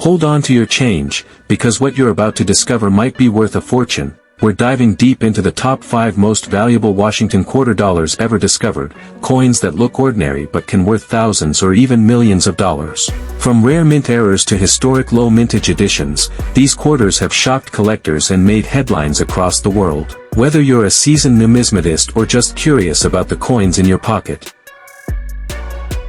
Hold on to your change, because what you're about to discover might be worth a fortune. We're diving deep into the top 5 most valuable Washington quarter dollars ever discovered, coins that look ordinary but can worth thousands or even millions of dollars. From rare mint errors to historic low mintage editions, these quarters have shocked collectors and made headlines across the world. Whether you're a seasoned numismatist or just curious about the coins in your pocket.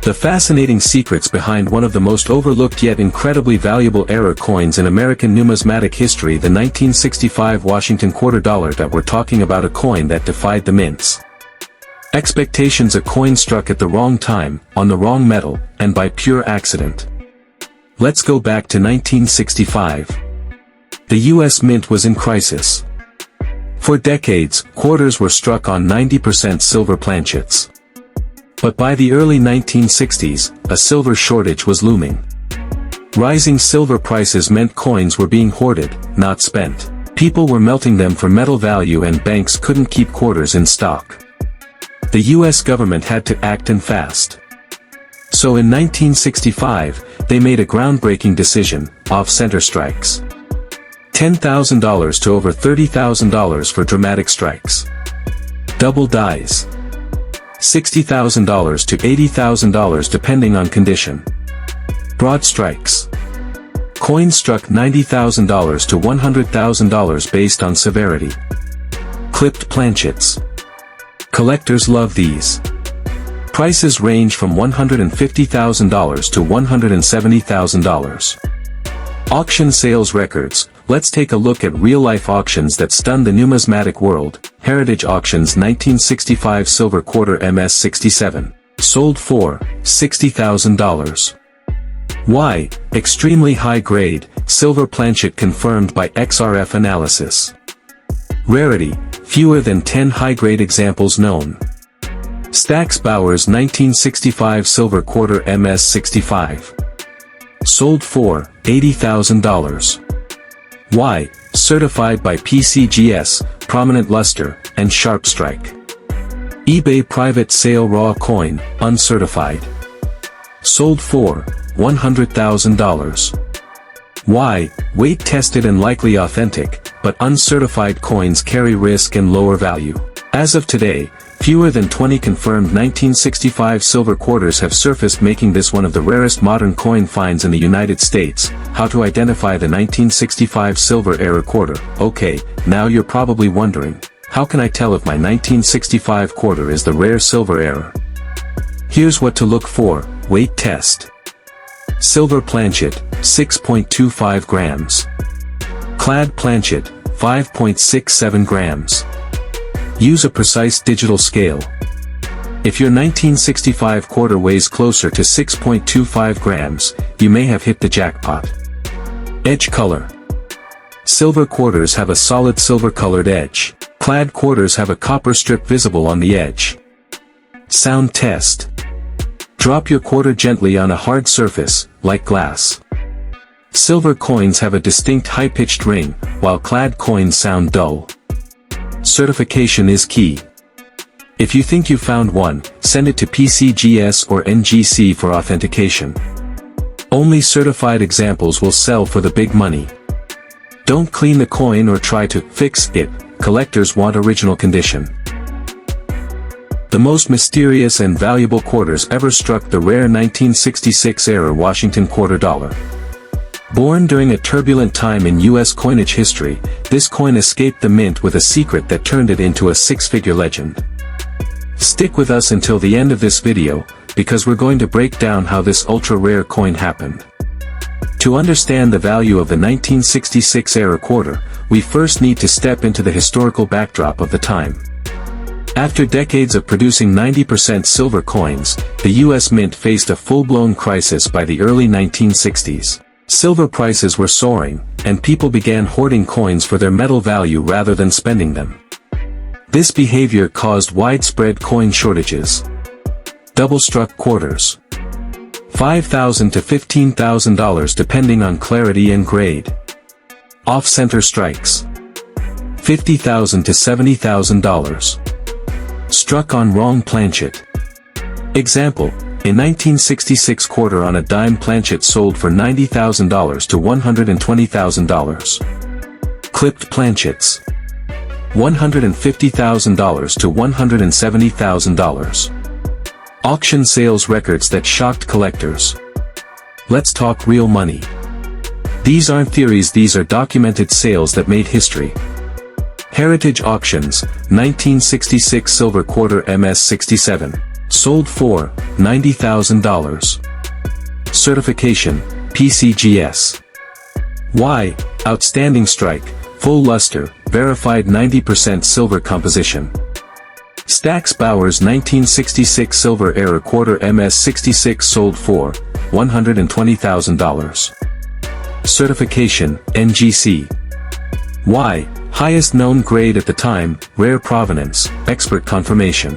The fascinating secrets behind one of the most overlooked yet incredibly valuable era coins in American numismatic history, the 1965 Washington quarter dollar that we're talking about, a coin that defied the mints. Expectations, a coin struck at the wrong time, on the wrong metal, and by pure accident. Let's go back to 1965. The U.S. Mint was in crisis. For decades, quarters were struck on 90% silver planchets. But by the early 1960s, a silver shortage was looming. Rising silver prices meant coins were being hoarded, not spent. People were melting them for metal value and banks couldn't keep quarters in stock. The U.S. government had to act, and fast. So in 1965, they made a groundbreaking decision: off-center strikes. $10,000 to over $30,000 for dramatic strikes. Double dies. $60,000 to $80,000 depending on condition. Broad strikes. Coins struck $90,000 to $100,000 based on severity. Clipped planchets. Collectors love these. Prices range from $150,000 to $170,000. Auction sales records. Let's take a look at real-life auctions that stunned the numismatic world. Heritage Auctions 1965 silver quarter MS67. Sold for $60,000. Why? Extremely high grade, silver planchet confirmed by XRF analysis. Rarity, fewer than 10 high-grade examples known. Stax Bowers 1965 silver quarter MS65. Sold for $80,000. Why? Certified by PCGS, prominent luster, and sharp strike. eBay private sale raw coin, uncertified. Sold for $100,000. Why? Weight tested and likely authentic, but uncertified coins carry risk and lower value. As of today, fewer than 20 confirmed 1965 silver quarters have surfaced, making this one of the rarest modern coin finds in the United States. How to identify the 1965 silver era quarter? Okay, now you're probably wondering, how can I tell if my 1965 quarter is the rare silver era? Here's what to look for. Weight test. Silver planchet, 6.25 grams. Clad planchet, 5.67 grams. Use a precise digital scale. If your 1965 quarter weighs closer to 6.25 grams, you may have hit the jackpot. Edge color. Silver quarters have a solid silver-colored edge. Clad quarters have a copper strip visible on the edge. Sound test. Drop your quarter gently on a hard surface, like glass. Silver coins have a distinct high-pitched ring, while clad coins sound dull. Certification is key. If you think you found one, send it to PCGS or NGC for authentication. Only certified examples will sell for the big money. Don't clean the coin or try to fix it. Collectors want original condition. The most mysterious and valuable quarters ever struck: the rare 1966 era Washington quarter dollar. Born during a turbulent time in U.S. coinage history, this coin escaped the mint with a secret that turned it into a six-figure legend. Stick with us until the end of this video, because we're going to break down how this ultra-rare coin happened. To understand the value of the 1966 era quarter, we first need to step into the historical backdrop of the time. After decades of producing 90% silver coins, the U.S. Mint faced a full-blown crisis by the early 1960s. Silver prices were soaring, and people began hoarding coins for their metal value rather than spending them. This behavior caused widespread coin shortages. Double-struck quarters. $5,000 to $15,000 depending on clarity and grade. Off-center strikes. $50,000 to $70,000. Struck on wrong planchet. Example, In 1966, quarter on a dime planchet sold for $90,000 to $120,000. Clipped planchets. $150,000 to $170,000. Auction sales records that shocked collectors. Let's talk real money. These aren't theories, these are documented sales that made history. Heritage auctions, 1966 silver quarter MS67. Sold for $90,000. Certification, PCGS. Why? Outstanding strike, full luster, verified 90% silver composition. Stax Bowers 1966 silver era quarter MS66 sold for $120,000. Certification, NGC. Why? Highest known grade at the time, rare provenance, expert confirmation.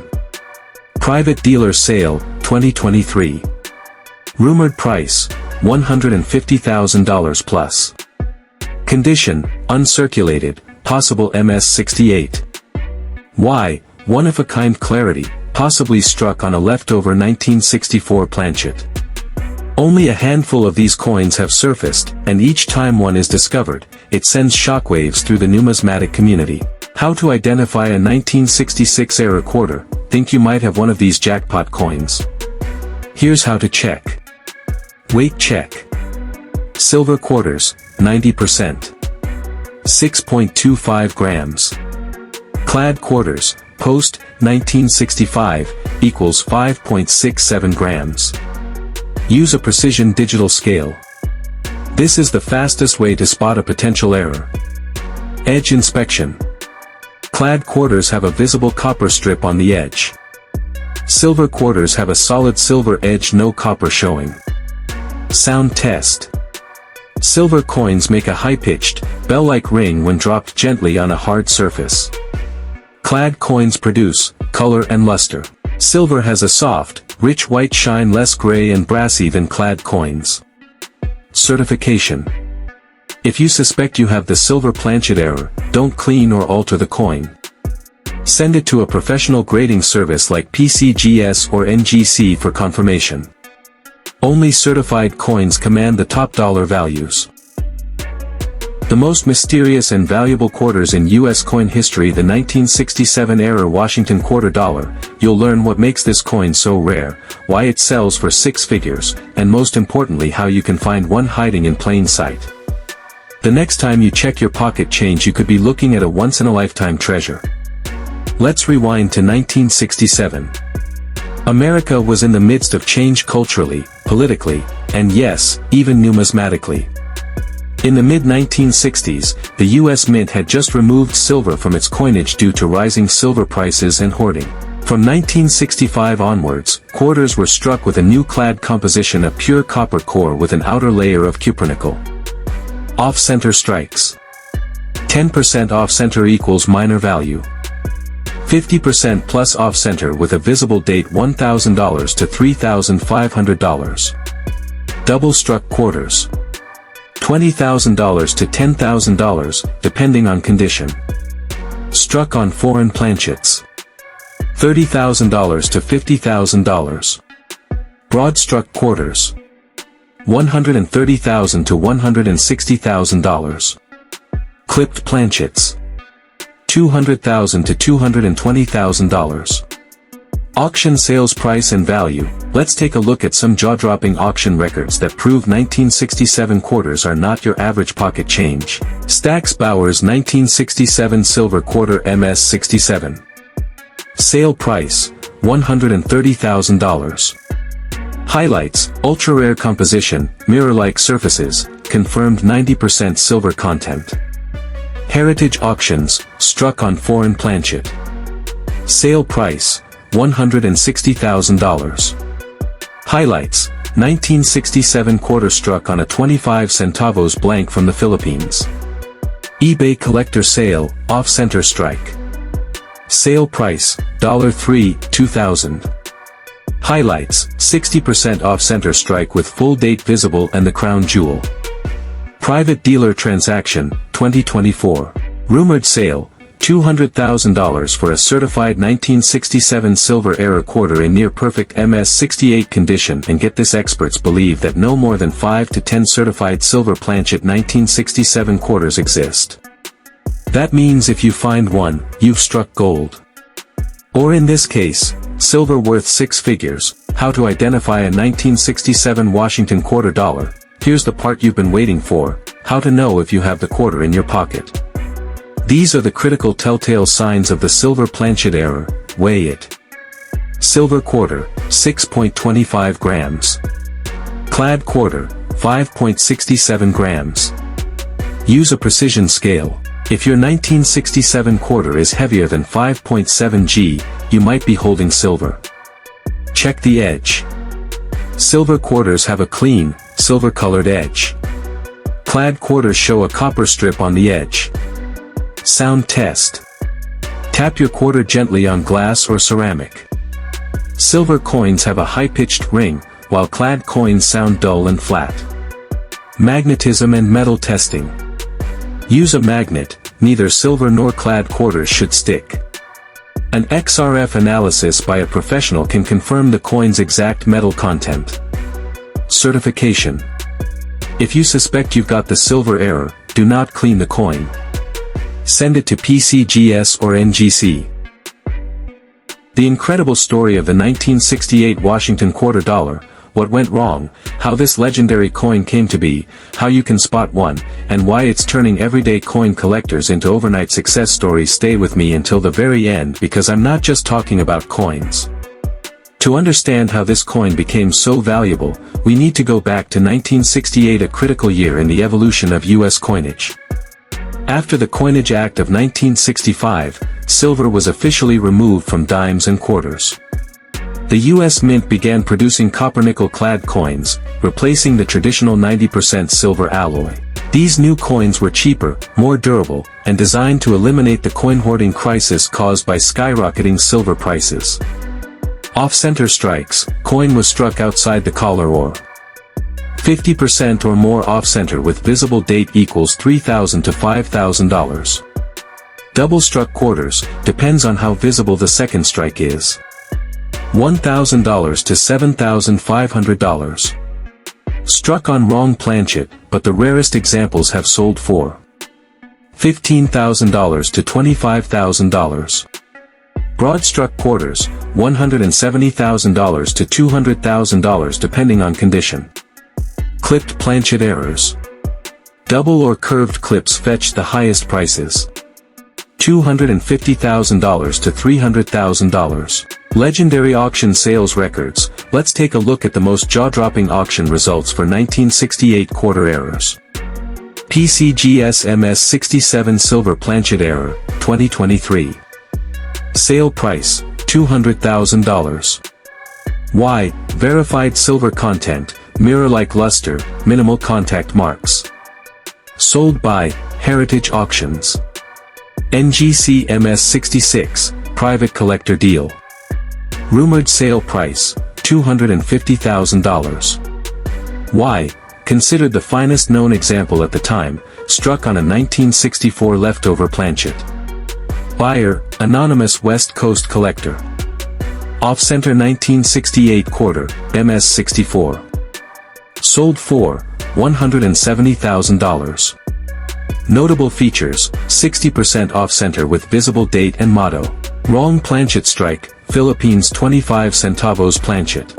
Private dealer sale, 2023. Rumored price, $150,000 plus. Condition, uncirculated, possible MS68. Why? One-of-a-kind clarity, possibly struck on a leftover 1964 planchet. Only a handful of these coins have surfaced, and each time one is discovered, it sends shockwaves through the numismatic community. How to identify a 1966 era quarter? Think you might have one of these jackpot coins? Here's how to check. Weight check. Silver quarters, 90%. 6.25 grams. Clad quarters, post, 1965, equals 5.67 grams. Use a precision digital scale. This is the fastest way to spot a potential error. Edge inspection. Clad quarters have a visible copper strip on the edge. Silver quarters have a solid silver edge, no copper showing. Sound test. Silver coins make a high-pitched, bell-like ring when dropped gently on a hard surface. Clad coins produce color and luster. Silver has a soft, rich white shine, less gray and brassy than clad coins. Certification. If you suspect you have the silver planchet error, don't clean or alter the coin. Send it to a professional grading service like PCGS or NGC for confirmation. Only certified coins command the top dollar values. The most mysterious and valuable quarters in U.S. coin history, the 1967 era Washington quarter dollar. You'll learn what makes this coin so rare, why it sells for six figures, and most importantly how you can find one hiding in plain sight. The next time you check your pocket change, you could be looking at a once-in-a-lifetime treasure. Let's rewind to 1967. America was in the midst of change culturally, politically, and yes, even numismatically. In the mid-1960s, the U.S. Mint had just removed silver from its coinage due to rising silver prices and hoarding. From 1965 onwards, quarters were struck with a new clad composition, a pure copper core with an outer layer of cupronickel. Off-center strikes. 10% off-center equals minor value. 50% plus off-center with a visible date $1,000 to $3,500. Double-struck quarters. $20,000 to $10,000, depending on condition. Struck on foreign planchets. $30,000 to $50,000. Broad-struck quarters. $130,000 to $160,000. Clipped planchets. $200,000 to $220,000. Auction sales price and value. Let's take a look at some jaw-dropping auction records that prove 1967 quarters are not your average pocket change. Stax Bowers 1967 silver quarter MS67. Sale price, $130,000. Highlights, ultra-rare composition, mirror-like surfaces, confirmed 90% silver content. Heritage auctions, struck on foreign planchet. Sale price, $160,000. Highlights, 1967 quarter struck on a 25 centavos blank from the Philippines. eBay collector sale, off-center strike. Sale price, $3, 2000. Highlights, 60% off-center strike with full date visible and the crown jewel. Private dealer transaction, 2024. Rumored sale, $200,000 for a certified 1967 silver era quarter in near-perfect MS68 condition. And get this, experts believe that no more than 5 to 10 certified silver planchet 1967 quarters exist. That means if you find one, you've struck gold. Or in this case, silver worth 6 figures. How to identify a 1967 Washington quarter dollar? Here's the part you've been waiting for: how to know if you have the quarter in your pocket. These are the critical telltale signs of the silver planchet era. Weigh it. Silver quarter, 6.25 grams. Clad quarter, 5.67 grams. Use a precision scale. If your 1967 quarter is heavier than 5.7 g, you might be holding silver. Check the edge. Silver quarters have a clean, silver-colored edge. Clad quarters show a copper strip on the edge. Sound test. Tap your quarter gently on glass or ceramic. Silver coins have a high-pitched ring, while clad coins sound dull and flat. Magnetism and metal testing. Use a magnet. Neither silver nor clad quarters should stick. An XRF analysis by a professional can confirm the coin's exact metal content. Certification. If you suspect you've got the silver error, do not clean the coin. Send it to PCGS or NGC. The incredible story of the 1968 Washington quarter dollar, what went wrong, how this legendary coin came to be, how you can spot one, and why it's turning everyday coin collectors into overnight success stories. Stay with me until the very end, because I'm not just talking about coins. To understand how this coin became so valuable, we need to go back to 1968, a critical year in the evolution of U.S. coinage. After the Coinage Act of 1965, silver was officially removed from dimes and quarters. The U.S. Mint began producing copper-nickel clad coins, replacing the traditional 90% silver alloy. These new coins were cheaper, more durable, and designed to eliminate the coin hoarding crisis caused by skyrocketing silver prices. Off-center strikes. Coin was struck outside the collar or 50% or more off-center with visible date equals $3,000 to $5,000. Double-struck quarters, depends on how visible the second strike is. $1,000 to $7,500. Struck on wrong planchet, but the rarest examples have sold for $15,000 to $25,000. Broad-struck quarters, $170,000 to $200,000 depending on condition. Clipped planchet errors. Double or curved clips fetch the highest prices. $250,000 to $300,000. Legendary auction sales records. Let's take a look at the most jaw-dropping auction results for 1968 quarter errors. PCGS MS67 Silver Planchet Error, 2023. Sale price, $200,000. Why? Verified silver content, mirror-like luster, minimal contact marks. Sold by Heritage Auctions. NGC MS66, private collector deal. Rumored sale price, $250,000. Why? Considered the finest known example at the time, struck on a 1964 leftover planchet. Buyer, anonymous West Coast collector. Off-center 1968 quarter, MS64. Sold for $170,000. Notable features, 60% off-center with visible date and motto. Wrong planchet strike, Philippines 25 centavos planchet.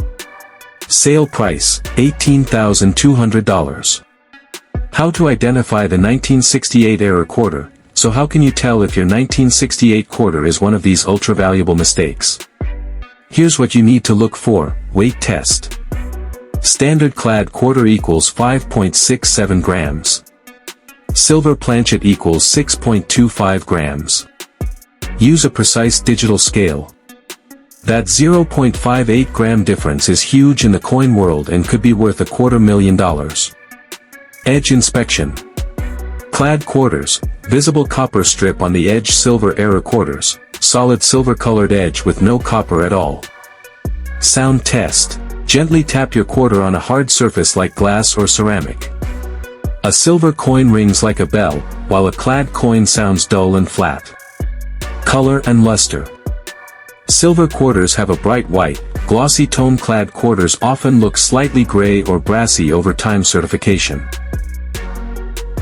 Sale price, $18,200. How to identify the 1968 error quarter? So how can you tell if your 1968 quarter is one of these ultra-valuable mistakes? Here's what you need to look for. Weight test. Standard clad quarter equals 5.67 grams. Silver planchet equals 6.25 grams. Use a precise digital scale. That 0.58 gram difference is huge in the coin world and could be worth $250,000. Edge inspection. Clad quarters, visible copper strip on the edge. Silver error quarters, solid silver colored edge with no copper at all. Sound test. Gently tap your quarter on a hard surface like glass or ceramic. A silver coin rings like a bell, while a clad coin sounds dull and flat. Color and luster. Silver quarters have a bright white, glossy tone. Clad quarters often look slightly gray or brassy over time. Certification.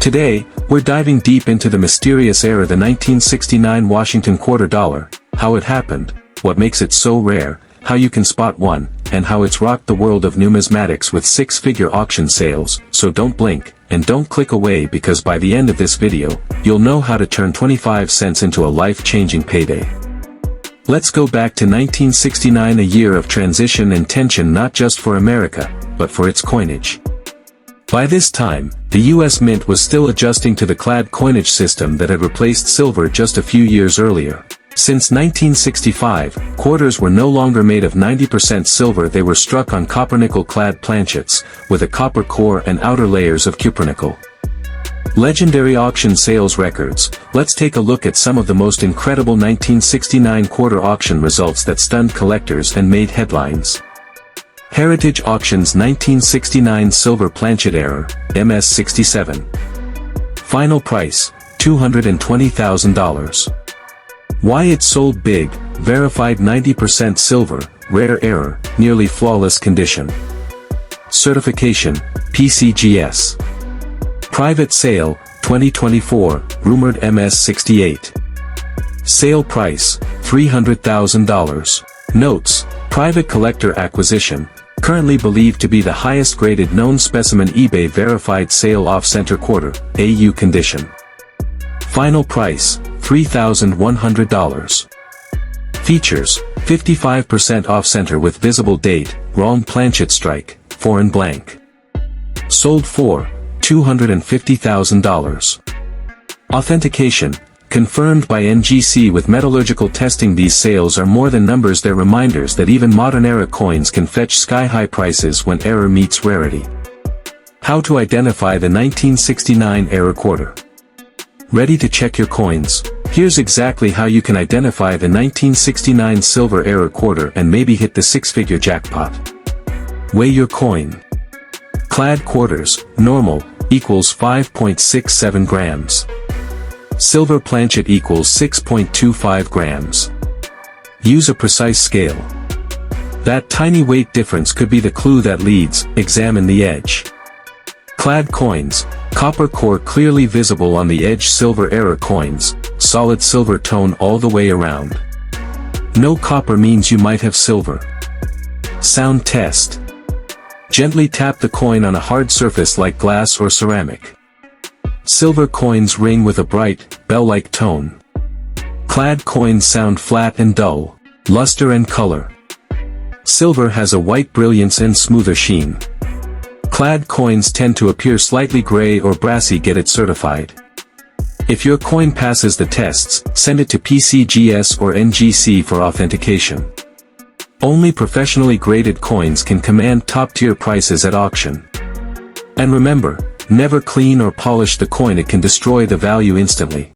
Today, we're diving deep into the mysterious era, the 1969 Washington quarter dollar, how it happened, what makes it so rare, how you can spot one, and how it's rocked the world of numismatics with six-figure auction sales. So don't blink, and don't click away, because by the end of this video, you'll know how to turn 25 cents into a life-changing payday. Let's go back to 1969, a year of transition and tension, not just for America, but for its coinage. By this time, the U.S. Mint was still adjusting to the clad coinage system that had replaced silver just a few years earlier. Since 1965, quarters were no longer made of 90% silver. They were struck on copper-nickel clad planchets, with a copper core and outer layers of cupronickel. Legendary auction sales records. Let's take a look at some of the most incredible 1969 quarter auction results that stunned collectors and made headlines. Heritage Auctions 1969 Silver Planchet Error, MS67. Final price, $220,000. Why it sold big, verified 90% silver, rare error, nearly flawless condition. Certification, PCGS. Private sale, 2024, rumored MS68. Sale price, $300,000. Notes, private collector acquisition, currently believed to be the highest graded known specimen. eBay verified sale off-center quarter, AU condition. Final price, $3,100. Features, 55% off-center with visible date, wrong planchet strike, foreign blank. Sold for $250,000. Authentication, confirmed by NGC with metallurgical testing. These sales are more than numbers, they're reminders that even modern-era coins can fetch sky-high prices when error meets rarity. How to identify the 1969 error quarter. Ready to check your coins? Here's exactly how you can identify the 1969 silver error quarter and maybe hit the six-figure jackpot. Weigh your coin. Clad quarters, normal, equals 5.67 grams. Silver planchet equals 6.25 grams. Use a precise scale. That tiny weight difference could be the clue that leads. Examine the edge. Clad coins, copper core clearly visible on the edge. Silver error coins, solid silver tone all the way around. No copper means you might have silver. Sound test. Gently tap the coin on a hard surface like glass or ceramic. Silver coins ring with a bright, bell-like tone. Clad coins sound flat and dull. Luster and color. Silver has a white brilliance and smoother sheen. Clad coins tend to appear slightly gray or brassy. Get it certified. If your coin passes the tests, send it to PCGS or NGC for authentication. Only professionally graded coins can command top-tier prices at auction. And remember, never clean or polish the coin, it can destroy the value instantly.